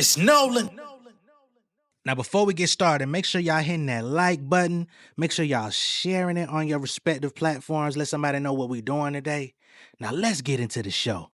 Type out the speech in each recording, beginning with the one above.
It's Nolan. Now, before we get started, make sure y'all hitting that like button. Make sure y'all sharing it on your respective platforms. Let somebody know what we're doing today. Now, let's get into the show.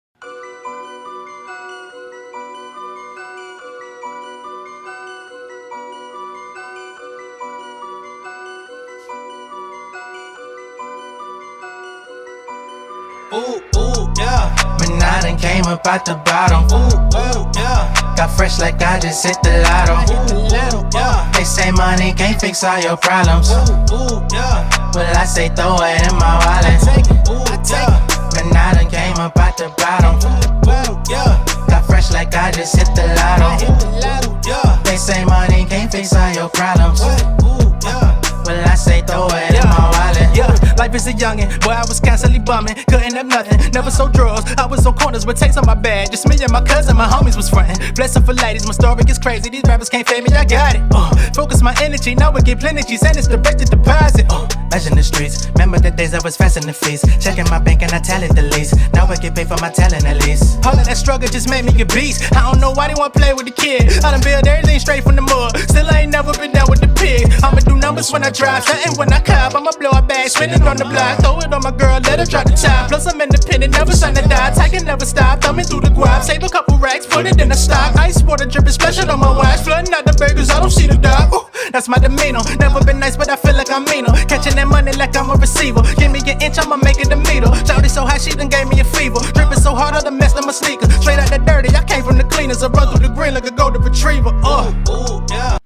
Ooh, ooh, yeah. When I done came up out the bottom. Ooh, ooh, yeah. Got fresh like I just hit the lotto. Ooh, yeah. They say money can't fix all your problems. Ooh, yeah. Well, I say throw it in my wallet. Ooh, yeah. When I done came up out the bottom. Ooh, yeah. Got fresh like I just hit the lotto. Ooh, yeah. They say money can't fix all your problems. Ooh, yeah. Well, I say throw it in my wallet. Yeah, life is a youngin', boy, I was constantly bumming. Couldn't have nothing, never sold drugs. I was on corners with takes on my bag. Just me and my cousin, my homies was frontin'. Blessing for ladies, my story is crazy. These rappers can't fade me, I got it. Focus my energy, now we get plenty G's, and it's direct deposit. Bash in the streets, remember the days I was fast in the fees. Checking my bank and I tally the lease. Now I get paid for my talent at least. All of that struggle just made me a beast. I don't know why they wanna play with the kid. I done build everything straight from the mud. Still I ain't never been down with the pig. I'ma do numbers when I drive, something when I cop. I'ma blow a bag, spinning on the block. Throw it on my girl, let her drop the top. Plus I'm independent, never sign to die. Taking never stop, thumbing through the guap. Save a couple racks, put it in the stock. Ice water dripping special on my watch. Flooding out the burgers, I don't see the dog. Ooh, that's my demeanor. Never been nice, but I feel like I'm meaner. Catching that money like I'm a receiver. Give me an inch, I'ma make it a meter. Shawty so high, she done gave me a fever. Dripping so hard, I done messed up my sneakers. Straight out the dirty, I came from the cleaners. I run through the green like a golden retriever. Ooh, yeah.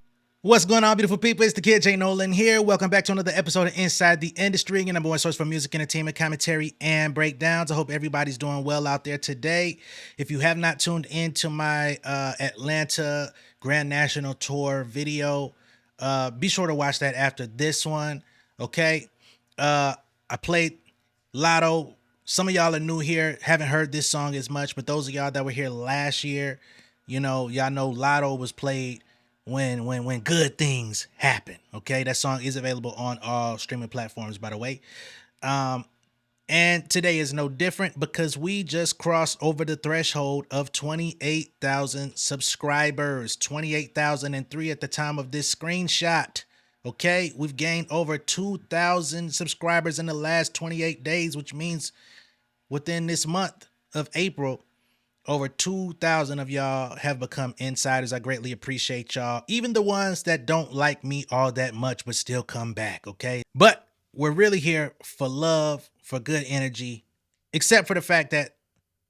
What's going on, beautiful people? It's the kid J Nolan here. Welcome back to another episode of Inside the Industry, your number one source for music, entertainment, commentary, and breakdowns. I hope everybody's doing well out there today. If you have not tuned into my Atlanta Grand National Tour video, be sure to watch that after this one, okay? I played Lotto. Some of y'all are new here, haven't heard this song as much, but those of y'all that were here last year, y'all know Lotto was played when good things happen. Okay, that song is available on all streaming platforms, by the way. And today is no different because we just crossed over the threshold of 28,000 subscribers. 28,003 at the time of this screenshot. Okay, we've gained over 2,000 subscribers in the last 28 days, which means within this month of April, over 2,000 of y'all have become insiders. I greatly appreciate y'all. Even the ones that don't like me all that much, but still come back, okay? But we're really here for love, for good energy, except for the fact that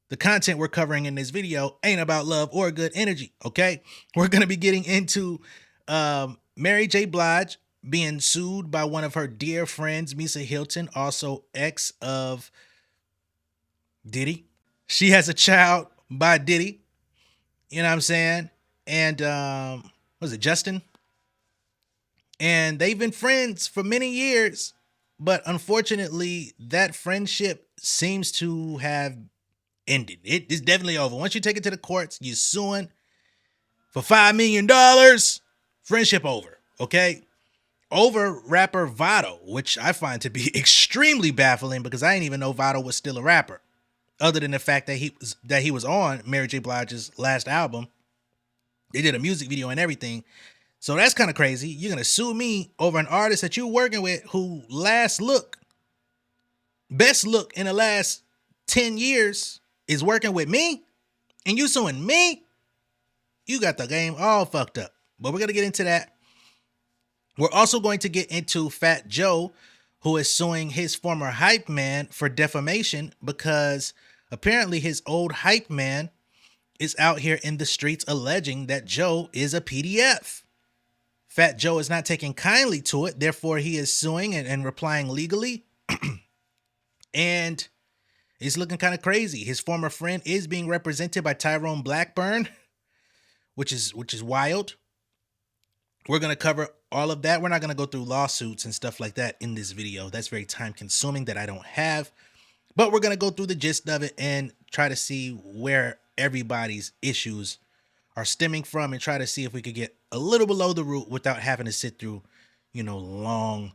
the content we're covering in this video ain't about love or good energy, okay? We're going to be getting into Mary J. Blige being sued by one of her dear friends, Misa Hylton, also ex of Diddy. She has a child by Diddy, you know what I'm saying? And was it Justin? And they've been friends for many years, but unfortunately that friendship seems to have ended. It is definitely over. Once you take it to the courts, you're suing for $5 million, friendship over, okay? Over rapper Vado, which I find to be extremely baffling because I didn't even know Vado was still a rapper. Other than the fact that he was on Mary J. Blige's last album. They did a music video and everything. So that's kind of crazy. You're going to sue me over an artist that you're working with who best look in the last 10 years is working with me? And you suing me? You got the game all fucked up. But we're going to get into that. We're also going to get into Fat Joe, who is suing his former hype man for defamation because apparently his old hype man is out here in the streets alleging that Joe is a PDF. Fat Joe is not taking kindly to it. Therefore, he is suing and replying legally. And it's looking kind of crazy. His former friend is being represented by Tyrone Blackburn, which is wild. We're going to cover all of that. We're not going to go through lawsuits and stuff like that in this video. That's very time consuming that I don't have. But we're going to go through the gist of it and try to see where everybody's issues are stemming from and try to see if we could get a little below the root without having to sit through, long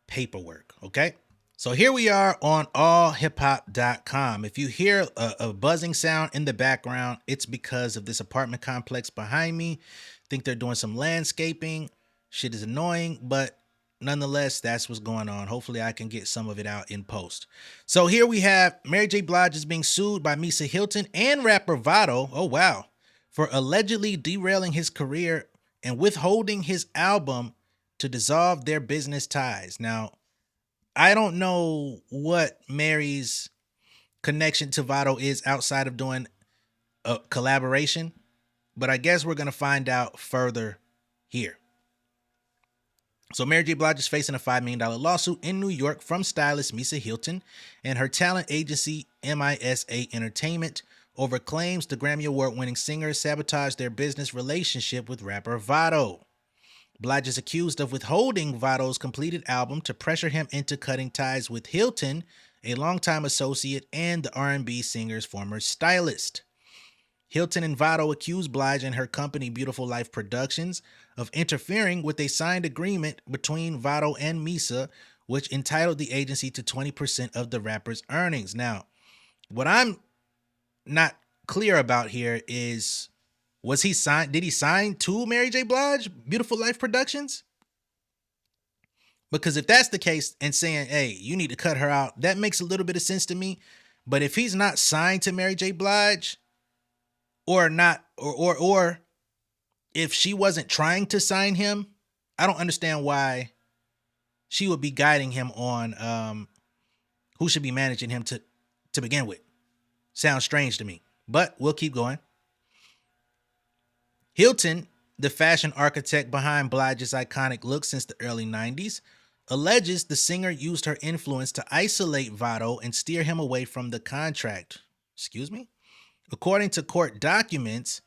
paperwork. Okay. So here we are on allhiphop.com. If you hear a buzzing sound in the background, it's because of this apartment complex behind me. I think they're doing some landscaping. Shit is annoying, but nonetheless, that's what's going on. Hopefully I can get some of it out in post. So here we have Mary J. Blige is being sued by Misa Hylton and rapper Vado, oh wow, for allegedly derailing his career and withholding his album to dissolve their business ties. Now, I don't know what Mary's connection to Vado is outside of doing a collaboration, but I guess we're going to find out further here. So Mary J. Blige is facing a $5 million lawsuit in New York from stylist Misa Hylton and her talent agency MISA Entertainment over claims the Grammy Award-winning singer sabotaged their business relationship with rapper Vado. Blige is accused of withholding Vado's completed album to pressure him into cutting ties with Hylton, a longtime associate and the R&B singer's former stylist. Hylton and Vado accused Blige and her company Beautiful Life Productions of interfering with a signed agreement between Vado and Misa, which entitled the agency to 20% of the rapper's earnings. Now, what I'm not clear about here is, was he signed? Did he sign to Mary J. Blige, Beautiful Life Productions? Because if that's the case and saying, hey, you need to cut her out, that makes a little bit of sense to me. But if he's not signed to Mary J. Blige, or not, or if she wasn't trying to sign him, I don't understand why she would be guiding him on who should be managing him to begin with. Sounds strange to me, but we'll keep going. Hylton, the fashion architect behind Blige's iconic look since the early 90s, alleges the singer used her influence to isolate Vado and steer him away from the contract. Excuse me? According to court documents,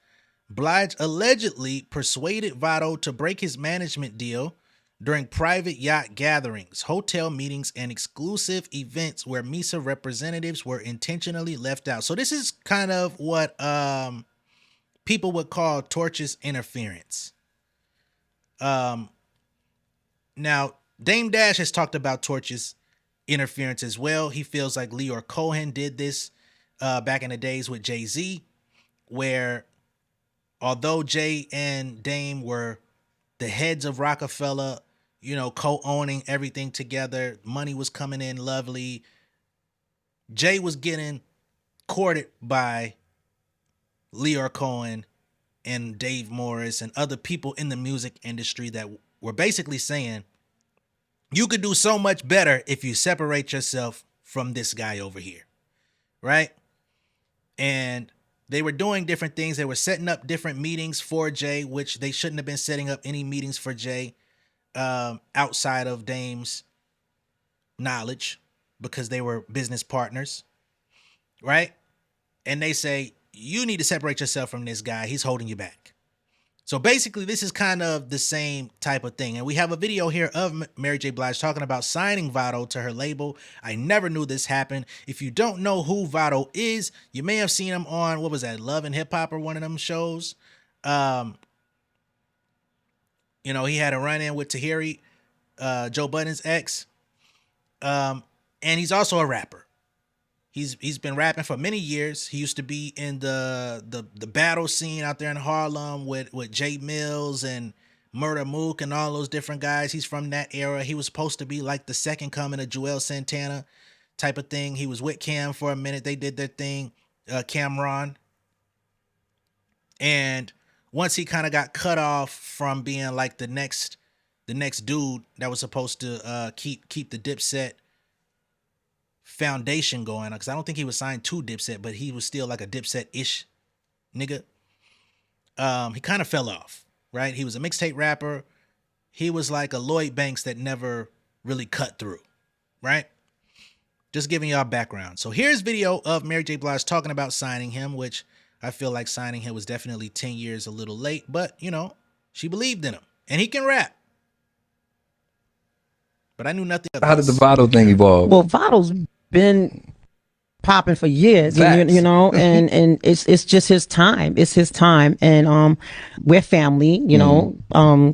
Blige allegedly persuaded Vado to break his management deal during private yacht gatherings, hotel meetings, and exclusive events where Misa representatives were intentionally left out. So this is kind of what people would call tortious interference. Now, Dame Dash has talked about tortious interference as well. He feels like Leor Cohen did this back in the days with Jay-Z, where although Jay and Dame were the heads of Rockefeller, you know, co-owning everything together, money was coming in lovely, Jay was getting courted by Leor Cohen and Dave Morris and other people in the music industry that were basically saying, you could do so much better if you separate yourself from this guy over here, right? And they were doing different things. They were setting up different meetings for Jay, which they shouldn't have been setting up any meetings for Jay outside of Dame's knowledge, because they were business partners, right? And they say, you need to separate yourself from this guy. He's holding you back. So basically, this is kind of the same type of thing. And we have a video here of Mary J. Blige talking about signing Vado to her label. I never knew this happened. If you don't know who Vado is, you may have seen him on, what was that, Love and Hip Hop or one of them shows. You know, he had a run-in with Tahiri, Joe Budden's ex. And he's also a rapper. He's been rapping for many years. He used to be in the battle scene out there in Harlem with Jay Mills and Murder Mook and all those different guys. He's from that era. He was supposed to be like the second coming of Joel Santana type of thing. He was with Cam for a minute. They did their thing, Cameron. And once he kind of got cut off from being like the next dude that was supposed to keep the Dipset foundation going, because I don't think he was signed to Dipset, but he was still like a Dipset-ish nigga. He kind of fell off, right? He was a mixtape rapper. He was like a Lloyd Banks that never really cut through, right? Just giving y'all background. So here's video of Mary J. Blige talking about signing him, which I feel like signing him was definitely 10 years a little late, but you know, she believed in him and he can rap. But I knew nothing about How did the Vado thing evolve? Well, Vado's been popping for years, Facts. you know, and it's just his time. It's his time, and we're family, you know.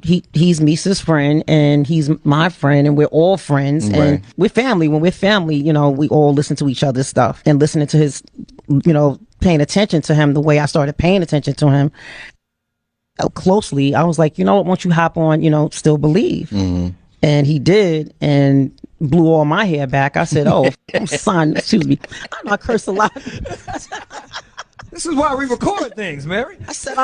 He's Misa's friend, and he's my friend, and we're all friends, and we're family. When we're family, you know, we all listen to each other's stuff and listening to his, you know, paying attention to him the way I started paying attention to him closely. I was like, you know what, won't you hop on, you know, Still Believe? And he did, and blew all my hair back. I said, oh, son, excuse me. I know I curse a lot. This is why we record things, Mary. I said,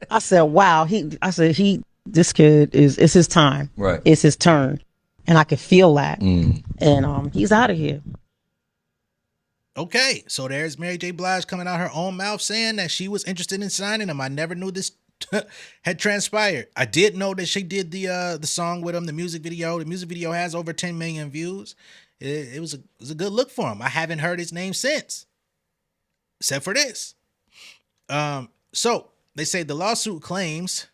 I said, wow. This kid it's his time. Right. It's his turn. And I could feel that. And he's out of here. Okay, so there's Mary J. Blige coming out her own mouth saying that she was interested in signing him. I never knew this had transpired. I did know that she did the song with him, the music video. The music video has over 10 million views. It was a good look for him. I haven't heard his name since, except for this. So they say the lawsuit claims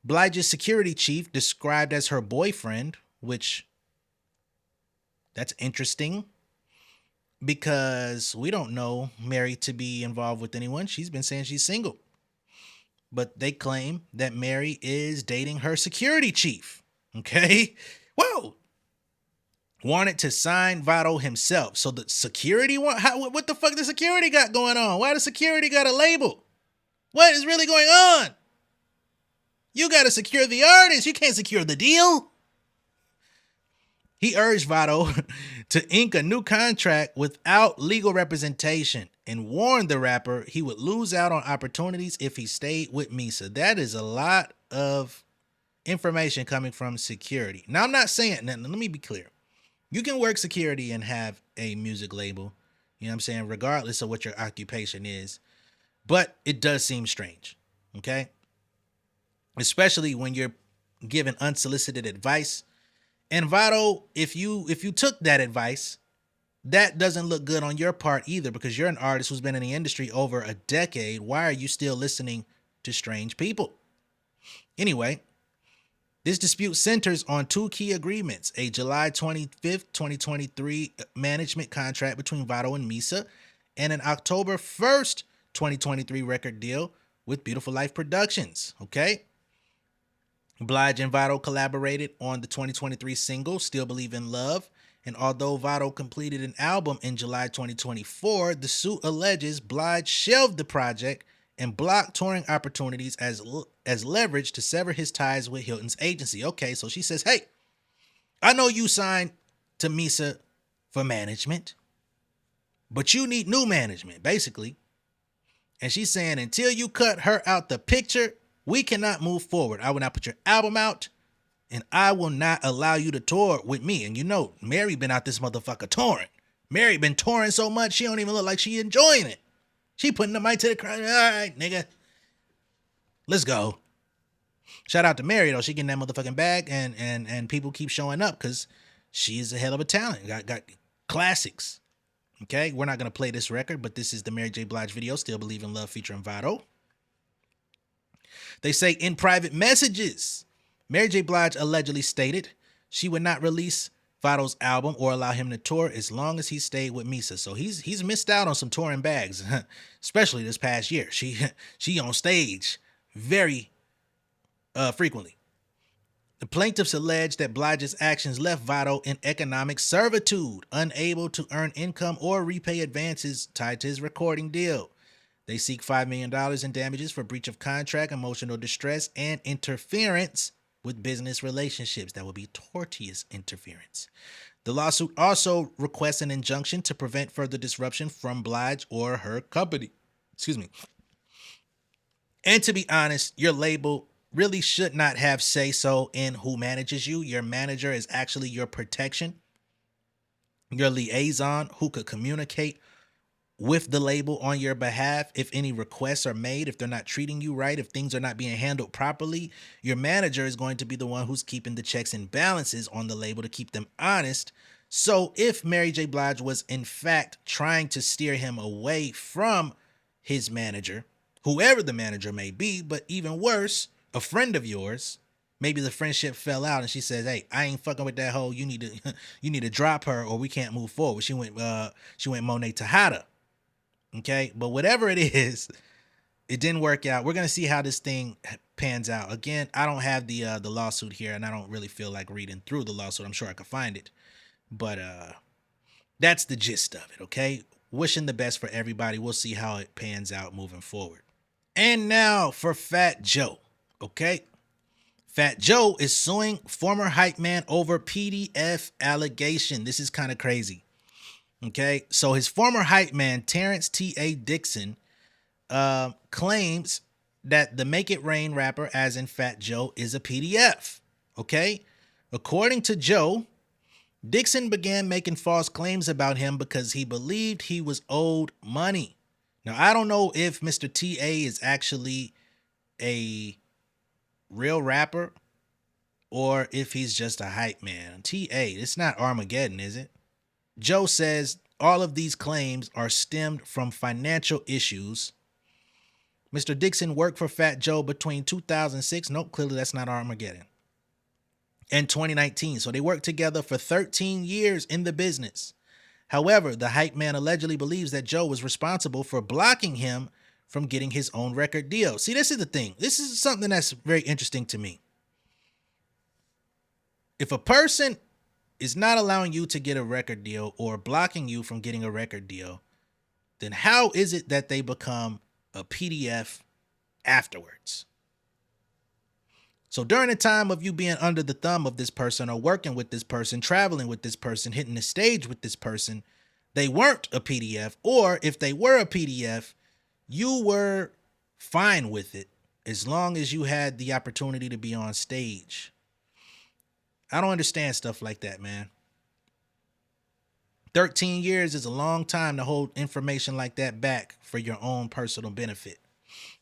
Blige's security chief, described as her boyfriend, which that's interesting because we don't know Mary to be involved with anyone. She's been saying she's single. But they claim that Mary is dating her security chief. Okay? Whoa. Wanted to sign Vado himself. So the security, what the fuck the security got going on? Why the security got a label? What is really going on? You got to secure the artist. You can't secure the deal. He urged Vado to ink a new contract without legal representation and warned the rapper he would lose out on opportunities if he stayed with Misa. That is a lot of information coming from security. Now, I'm not saying, let me be clear. You can work security and have a music label, you know what I'm saying, regardless of what your occupation is. But it does seem strange, okay? Especially when you're given unsolicited advice. And Vado, if you took that advice, that doesn't look good on your part either, because you're an artist who's been in the industry over a decade. Why are you still listening to strange people? Anyway, this dispute centers on two key agreements: a July 25th, 2023 management contract between Vado and Misa, and an October 1st, 2023 record deal with Beautiful Life Productions. Okay? Blige and Vado collaborated on the 2023 single, Still Believe in Love. And although Vado completed an album in July 2024, the suit alleges Blige shelved the project and blocked touring opportunities as leverage to sever his ties with Hylton's agency. Okay, so she says, hey, I know you signed to Misa for management, but you need new management, basically. And she's saying, until you cut her out the picture, we cannot move forward. I will not put your album out, and I will not allow you to tour with me. And you know, Mary been out this motherfucker touring. Mary been touring so much, she don't even look like she enjoying it. She putting the mic to the crowd. All right, nigga. Let's go. Shout out to Mary, though. She getting that motherfucking bag, and people keep showing up because she's a hell of a talent. Got classics. Okay, we're not going to play this record, but this is the Mary J. Blige video, Still Believe in Love, featuring Vado. They say in private messages, Mary J. Blige allegedly stated she would not release Vado's album or allow him to tour as long as he stayed with Misa. So he's missed out on some touring bags, especially this past year. She on stage very frequently. The plaintiffs allege that Blige's actions left Vado in economic servitude, unable to earn income or repay advances tied to his recording deal. They seek $5 million in damages for breach of contract, emotional distress, and interference with business relationships. That would be tortious interference. The lawsuit also requests an injunction to prevent further disruption from Blige or her company. Excuse me. And to be honest, your label really should not have say-so in who manages you. Your manager is actually your protection, your liaison who could communicate with the label on your behalf if any requests are made, if they're not treating you right, if things are not being handled properly. Your manager is going to be the one who's keeping the checks and balances on the label to keep them honest. So if Mary J. Blige was in fact trying to steer him away from his manager, whoever the manager may be, but even worse, a friend of yours, maybe the friendship fell out and she says, hey, I ain't fucking with that hoe. You need to you need to drop her or we can't move forward. She went Monet Tejada. Okay, but whatever it is, it didn't work out. We're gonna see how this thing pans out. Again, I don't have the lawsuit here, and I don't really feel like reading through the lawsuit. I'm sure I could find it, but that's the gist of it. Okay, wishing the best for everybody. We'll see how it pans out moving forward. And now for Fat Joe. Okay, Fat Joe is suing former Hypeman over PDF allegation. This is kind of crazy. Okay, so his former Hypeman, Terrence T.A. Dixon, claims that the Make It Rain rapper, as in Fat Joe, is a PDF. Okay, according to Joe, Dixon began making false claims about him because he believed he was owed money. Now, I don't know if Mr. T.A. is actually a real rapper or if he's just a hype man. T.A., it's not Armageddon, is it? Joe says all of these claims are stemmed from financial issues. Mr. Dixon worked for Fat Joe between 2006, nope, clearly that's not Armageddon, and 2019. So they worked together for 13 years in the business. However, the hype man allegedly believes that Joe was responsible for blocking him from getting his own record deal. See, this is the thing. This is something that's very interesting to me. If a person is not allowing you to get a record deal or blocking you from getting a record deal, then how is it that they become a PDF afterwards? So during the time of you being under the thumb of this person or working with this person, traveling with this person, hitting the stage with this person, they weren't a PDF. Or if they were a PDF, you were fine with it as long as you had the opportunity to be on stage. I don't understand stuff like that, man. 13 years is a long time to hold information like that back for your own personal benefit.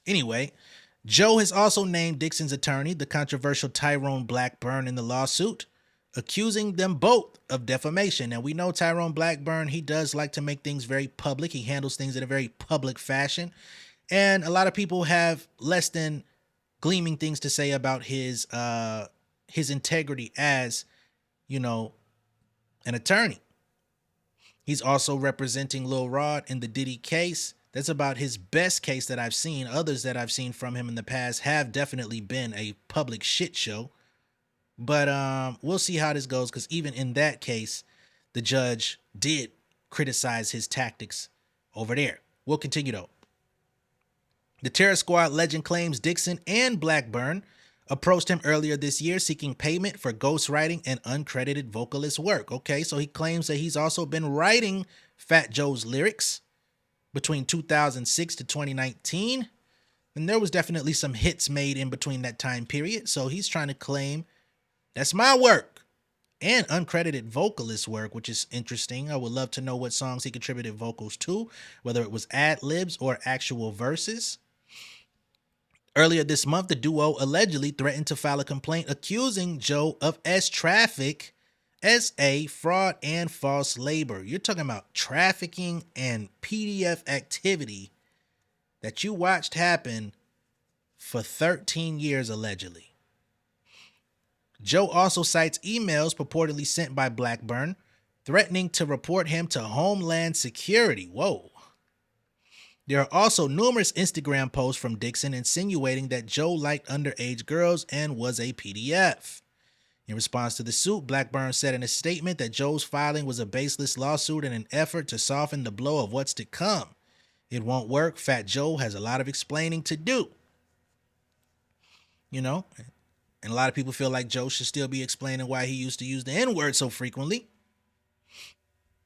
Anyway, Joe has also named Dixon's attorney, the controversial Tyrone Blackburn, in the lawsuit, accusing them both of defamation. Now, we know Tyrone Blackburn, he does like to make things very public. He handles things in a very public fashion. And a lot of people have less than gleaming things to say about his integrity as, you know, an attorney. He's also representing Lil Rod in the Diddy case. That's about his best case that I've seen. Others that I've seen from him in the past have definitely been a public shit show. But we'll see how this goes, because even in that case, the judge did criticize his tactics over there. We'll continue though. The Terror Squad legend claims Dixon and Blackburn approached him earlier this year seeking payment for ghostwriting and uncredited vocalist work. Okay, so he claims that he's also been writing Fat Joe's lyrics between 2006 to 2019. And there was definitely some hits made in between that time period. So he's trying to claim that's my work and uncredited vocalist work, which is interesting. I would love to know what songs he contributed vocals to, whether it was ad-libs or actual verses. Earlier this month, the duo allegedly threatened to file a complaint accusing Joe of traffic, SA, fraud, and false labor. You're talking about trafficking and PDF activity that you watched happen for 13 years allegedly. Joe also cites emails purportedly sent by Blackburn threatening to report him to Homeland Security. Whoa. There are also numerous Instagram posts from Dixon insinuating that Joe liked underage girls and was a PDF. In response to the suit, Blackburn said in a statement that Joe's filing was a baseless lawsuit in an effort to soften the blow of what's to come. It won't work. Fat Joe has a lot of explaining to do. You know, and a lot of people feel like Joe should still be explaining why he used to use the N-word so frequently.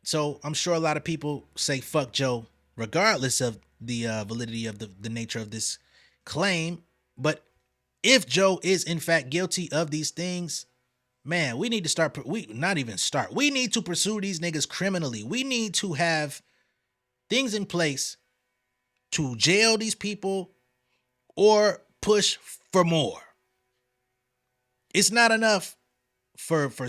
So I'm sure a lot of people say fuck Joe regardless of the validity of the nature of this claim. But if Joe is in fact guilty of these things, man, we need to we need to pursue these niggas criminally. We need to have things in place to jail these people or push for more. It's not enough for SA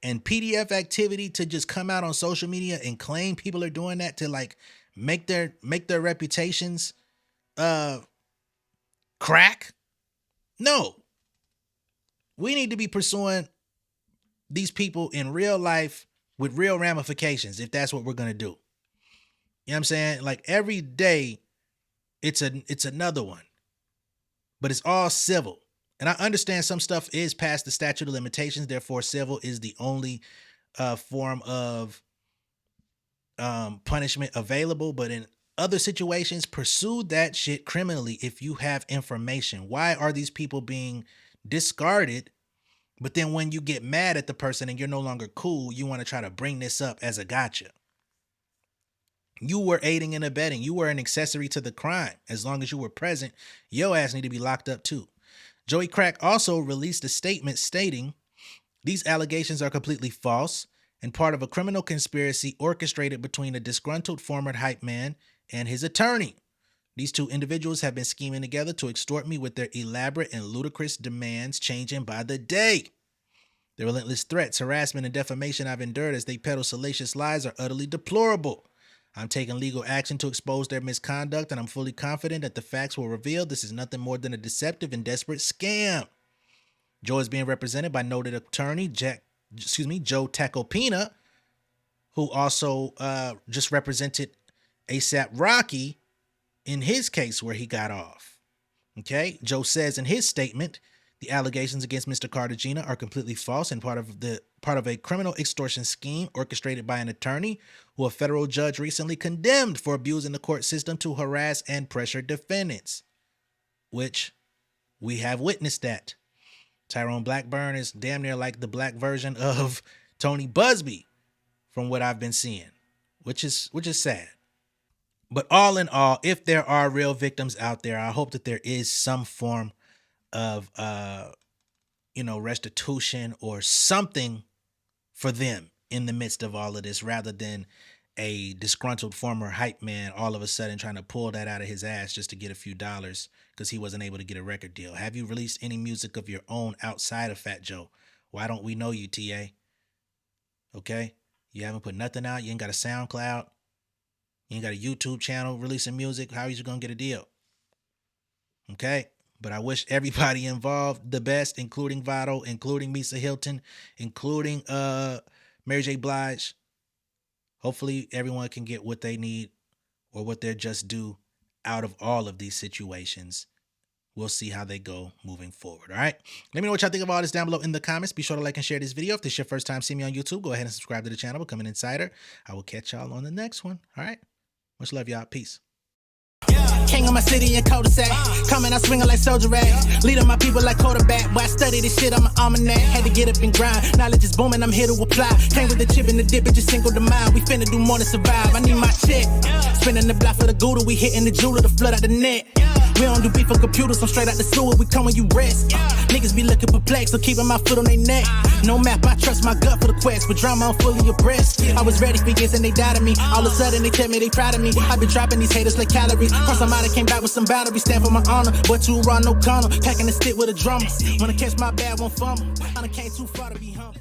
and PDF activity to just come out on social media and claim people are doing that to like make their reputations crack. No. We need to be pursuing these people in real life with real ramifications if that's what we're going to do. You know what I'm saying? Like every day it's another one. But it's all civil. And I understand some stuff is past the statute of limitations, therefore civil is the only form of punishment available, but in other situations, pursue that shit criminally if you have information. Why are these people being discarded? But then when you get mad at the person and you're no longer cool, you want to try to bring this up as a gotcha. You were aiding and abetting. You were an accessory to the crime. As long as you were present, your ass need to be locked up too. Joey Crack also released a statement stating, these allegations are completely false and part of a criminal conspiracy orchestrated between a disgruntled former hype man and his attorney. These two individuals have been scheming together to extort me with their elaborate and ludicrous demands changing by the day. The relentless threats, harassment, and defamation I've endured as they peddle salacious lies are utterly deplorable. I'm taking legal action to expose their misconduct, and I'm fully confident that the facts will reveal this is nothing more than a deceptive and desperate scam. Joe is being represented by noted attorney Joe Tacopina, who also just represented ASAP Rocky in his case where he got off. Okay, Joe says in his statement, the allegations against Mr. Cartagena are completely false and part of a criminal extortion scheme orchestrated by an attorney who a federal judge recently condemned for abusing the court system to harass and pressure defendants, which we have witnessed that. Tyrone Blackburn is damn near like the black version of Tony Busby from what I've been seeing, which is sad. But all in all, if there are real victims out there, I hope that there is some form of restitution or something for them in the midst of all of this, rather than a disgruntled former hype man all of a sudden trying to pull that out of his ass just to get a few dollars because he wasn't able to get a record deal. Have you released any music of your own outside of Fat Joe? Why don't we know you, TA? Okay? You haven't put nothing out. You ain't got a SoundCloud. You ain't got a YouTube channel releasing music. How are you going to get a deal? Okay? But I wish everybody involved the best, including Vado, including Misa Hylton, including Mary J. Blige. Hopefully everyone can get what they need or what they're just due out of all of these situations. We'll see how they go moving forward. All right. Let me know what y'all think of all this down below in the comments. Be sure to like and share this video. If this is your first time seeing me on YouTube, go ahead and subscribe to the channel. Become an insider. I will catch y'all on the next one. All right. Much love, y'all. Peace. King of my city and cul-de-sac. Coming out swinging like soldier rags. Leading my people like quarterback. Boy, I study this shit, I'm an almanac. Had to get up and grind. Knowledge is booming, I'm here to apply. Came with the chip and the dip, it just single the mind. We finna do more than survive. I need my check. Spinning the block for the Gouda. We hitting the jeweler to flood out the net. We don't do beef for computers, I'm straight out the sewer. We come when you rest. Niggas be looking perplexed, so keeping my foot on their neck. No map, I trust my gut for the quest. With drama, I'm fully abreast. I was ready for years and they doubted me. All of a sudden they tell me they proud of me. I've been dropping these haters like calories. Cross them out, I came back with some boundaries. Stand for my honor, but too raw, no corner. Packing the stick with a drummer. Wanna catch my bad, won't fumble. I done came too far to be humble.